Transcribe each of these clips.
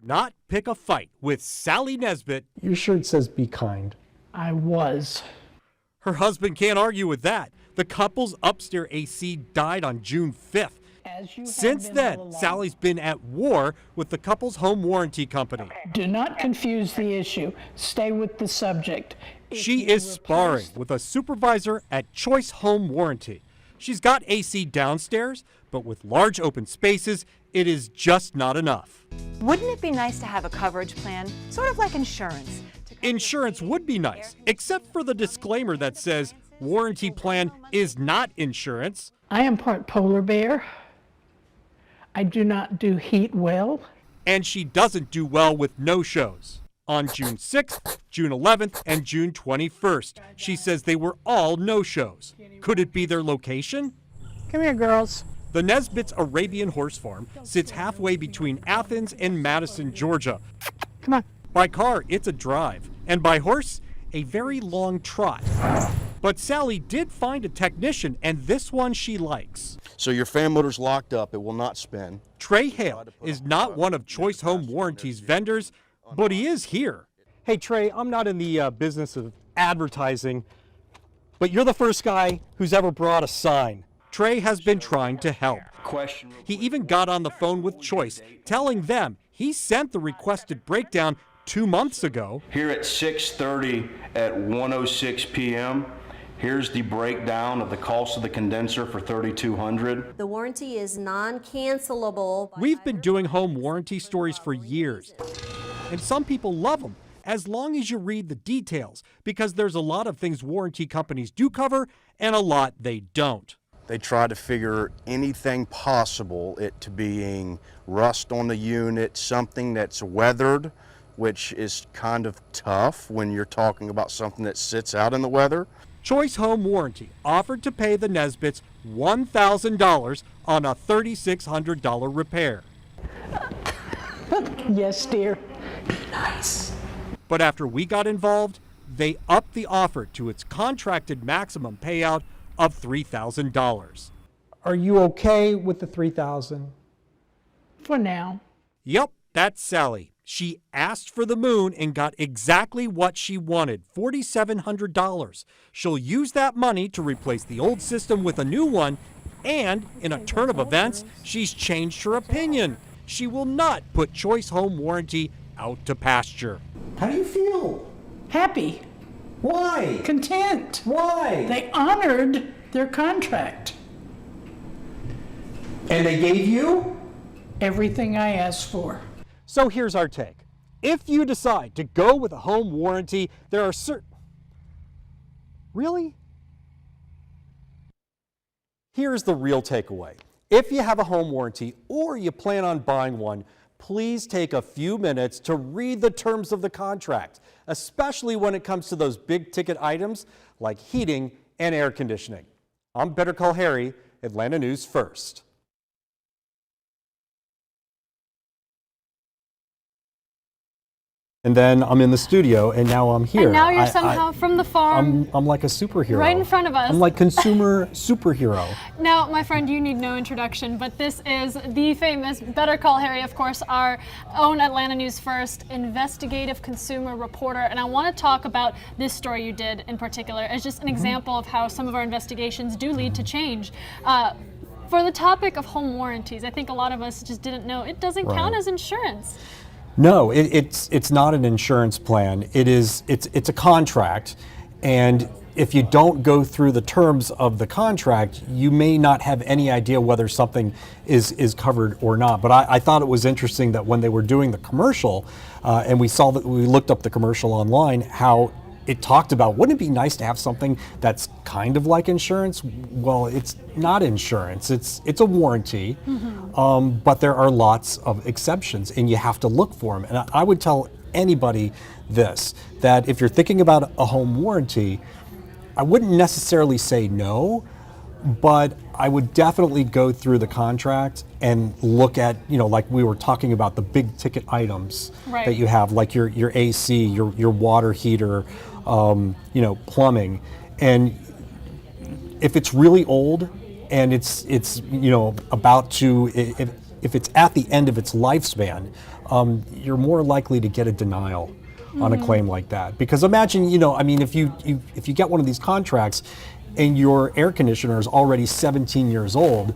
not pick a fight with Sally Nesbitt. Your shirt says be kind. I was. Her husband can't argue with that. The couple's upstairs AC died on June 5th. Since then, Sally's been at war with the couple's home warranty company. Do not confuse the issue. Stay with the subject. She is sparring with a supervisor at Choice Home Warranty. She's got AC downstairs, but with large open spaces, it is just not enough. Wouldn't it be nice to have a coverage plan, sort of like insurance? Insurance would be nice, except for the disclaimer that says warranty plan is not insurance. I am part polar bear. I do not do heat well. And she doesn't do well with no-shows. On June 6th, June 11th, and June 21st, she says they were all no-shows. Could it be their location? Come here, girls. The Nesbitt's Arabian horse farm sits halfway between Athens and Madison, Georgia. Come on. By car, it's a drive, and by horse, a very long trot. But Sally did find a technician, and this one she likes. So your fan motor's locked up, it will not spin. Trey Hale is not one of Choice Home Warranty's vendors, but he is here. Hey Trey, I'm not in the business of advertising, but you're the first guy who's ever brought a sign. Trey has been trying to help. He even got on the phone with Choice, telling them he sent the requested breakdown 2 months ago. Here at 6:30 at 1:06 p.m., here's the breakdown of the cost of the condenser for $3,200. The warranty is non-cancelable. We've been doing home warranty stories for years, and some people love them as long as you read the details, because there's a lot of things warranty companies do cover and a lot they don't. They try to figure anything possible, it to being rust on the unit, something that's weathered, which is kind of tough when you're talking about something that sits out in the weather. Choice Home Warranty offered to pay the Nesbitts $1,000 on a $3,600 repair. Yes, dear. Nice. But after we got involved, they upped the offer to its contracted maximum payout of $3,000. Are you okay with the $3,000? For now. Yep, that's Sally. She asked for the moon and got exactly what she wanted, $4,700. She'll use that money to replace the old system with a new one, and in a turn of events, she's changed her opinion. She will not put Choice Home Warranty out to pasture. How do you feel? Happy. Why? Content. Why? They honored their contract. And they gave you? Everything I asked for. So here's our take. If you decide to go with a home warranty, there are certain... Really? Here's the real takeaway. If you have a home warranty or you plan on buying one, please take a few minutes to read the terms of the contract, especially when it comes to those big ticket items like heating and air conditioning. I'm Better Call Harry, Atlanta News First. And then I'm in the studio, and now I'm here. And now you're somehow from the farm. I'm like a superhero. Right in front of us. I'm like consumer superhero. Now, my friend, you need no introduction, but this is the famous Better Call Harry, of course, our own Atlanta News First investigative consumer reporter. And I want to talk about this story you did in particular as just an example of how some of our investigations do lead to change. For the topic of home warranties, I think a lot of us just didn't know it doesn't count as insurance. No, it's not an insurance plan. It's a contract, and if you don't go through the terms of the contract, you may not have any idea whether something is covered or not. But I thought it was interesting that when they were doing the commercial, and we looked up the commercial online, how it talked about, wouldn't it be nice to have something that's kind of like insurance? Well, it's not insurance, it's a warranty, but there are lots of exceptions and you have to look for them. And I would tell anybody this, that if you're thinking about a home warranty, I wouldn't necessarily say no, but I would definitely go through the contract and look at, like we were talking about, the big ticket items that you have, like your AC, your water heater, plumbing. And if it's really old and it's about to, if if it's at the end of its lifespan, you're more likely to get a denial on a claim like that. Because imagine, I mean, if you get one of these contracts and your air conditioner is already 17 years old,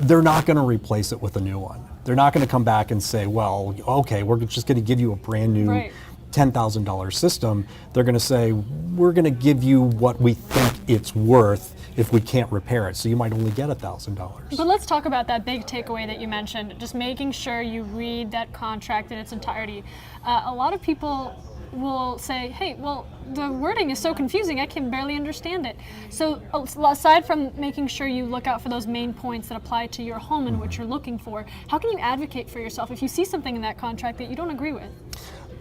they're not going to replace it with a new one. They're not going to come back and say, well, okay, we're just going to give you a brand new $10,000 system. They're going to say, we're going to give you what we think it's worth if we can't repair it. So you might only get $1,000. But let's talk about that big takeaway that you mentioned, just making sure you read that contract in its entirety. A lot of people will say, hey, well, the wording is so confusing, I can barely understand it. So aside from making sure you look out for those main points that apply to your home and what you're looking for, how can you advocate for yourself if you see something in that contract that you don't agree with?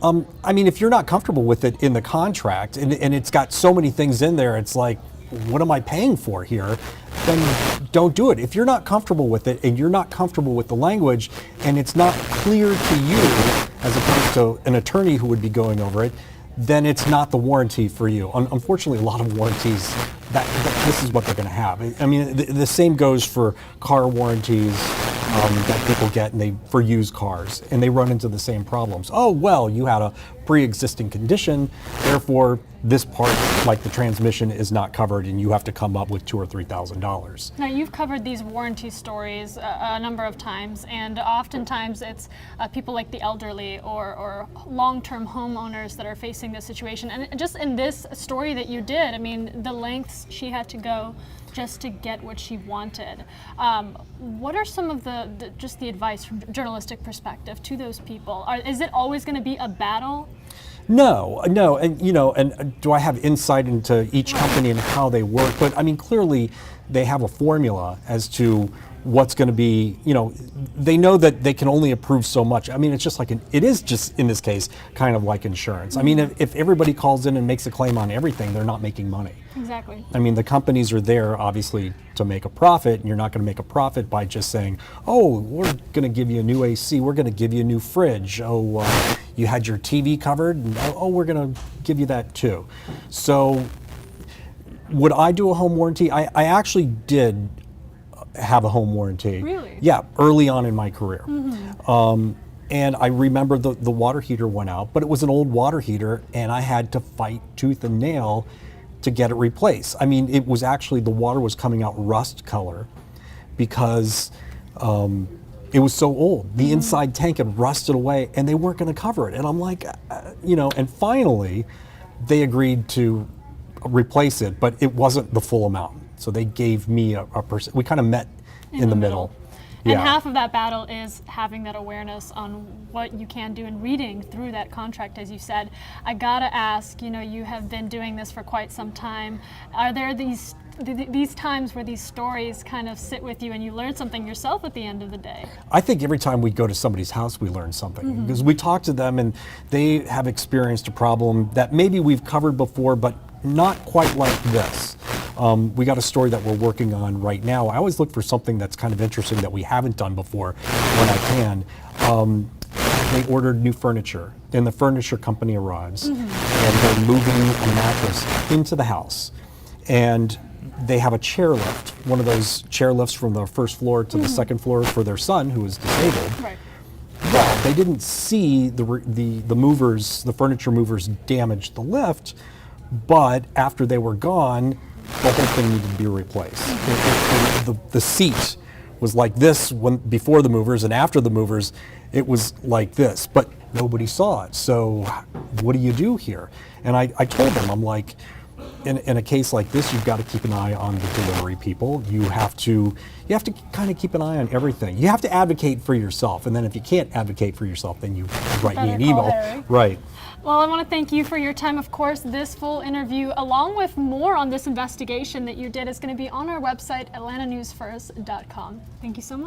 I mean, if you're not comfortable with it in the contract and it's got so many things in there, it's like, what am I paying for here? Then don't do it. If you're not comfortable with it and you're not comfortable with the language and it's not clear to you as opposed to an attorney who would be going over it, then it's not the warranty for you. Unfortunately, a lot of warranties, this is what they're going to have. I mean, the same goes for car warranties that people get for used cars, and they run into the same problems. Oh, well, you had a pre-existing condition, therefore this part, like the transmission, is not covered, and you have to come up with $2,000 or $3,000. Now, you've covered these warranty stories a number of times, and oftentimes it's people like the elderly or long-term homeowners that are facing this situation. And just in this story that you did, I mean, the lengths she had to go just to get what she wanted. What are some of just the advice from a journalistic perspective to those people? Is it always going to be a battle? No, and and do I have insight into each company and how they work? But I mean, clearly they have a formula as to what's going to be, they know that they can only approve so much. I mean, it's just like, it is just, in this case, kind of like insurance. I mean, if everybody calls in and makes a claim on everything, they're not making money. Exactly. I mean, the companies are there, obviously, to make a profit, and you're not going to make a profit by just saying, oh, we're going to give you a new AC, we're going to give you a new fridge, oh, you had your TV covered, and oh, we're going to give you that too. So, would I do a home warranty? I actually did have a home warranty. Really? Yeah, early on in my career. And I remember the water heater went out, but it was an old water heater, and I had to fight tooth and nail to get it replaced. I mean, it was actually, the water was coming out rust color because it was so old. The inside tank had rusted away, and they weren't going to cover it. And I'm like, and finally, they agreed to replace it, but it wasn't the full amount. So they gave me a percent. We kind of met in the middle. And half of that battle is having that awareness on what you can do and reading through that contract, as you said. I gotta ask, you have been doing this for quite some time. Are there these times where these stories kind of sit with you and you learn something yourself at the end of the day? I think every time we go to somebody's house, we learn something. Because we talk to them and they have experienced a problem that maybe we've covered before, but not quite like this. We got a story that we're working on right now. I always look for something that's kind of interesting that we haven't done before when I can. They ordered new furniture, and the furniture company arrives, and they're moving a mattress into the house. And they have a chairlift, one of those chairlifts from the first floor to the second floor for their son who is disabled. Right. Well, they didn't see the movers, the furniture movers damage the lift, but after they were gone, the whole thing needed to be replaced. The seat was like this before the movers, and after the movers, it was like this, but nobody saw it. So what do you do here? And I told them, I'm like, in a case like this, you've got to keep an eye on the delivery people. You have to kind of keep an eye on everything. You have to advocate for yourself, and then if you can't advocate for yourself, then you write me an email. Right. Well, I want to thank you for your time. Of course, this full interview, along with more on this investigation that you did, is going to be on our website, atlantanewsfirst.com. Thank you so much.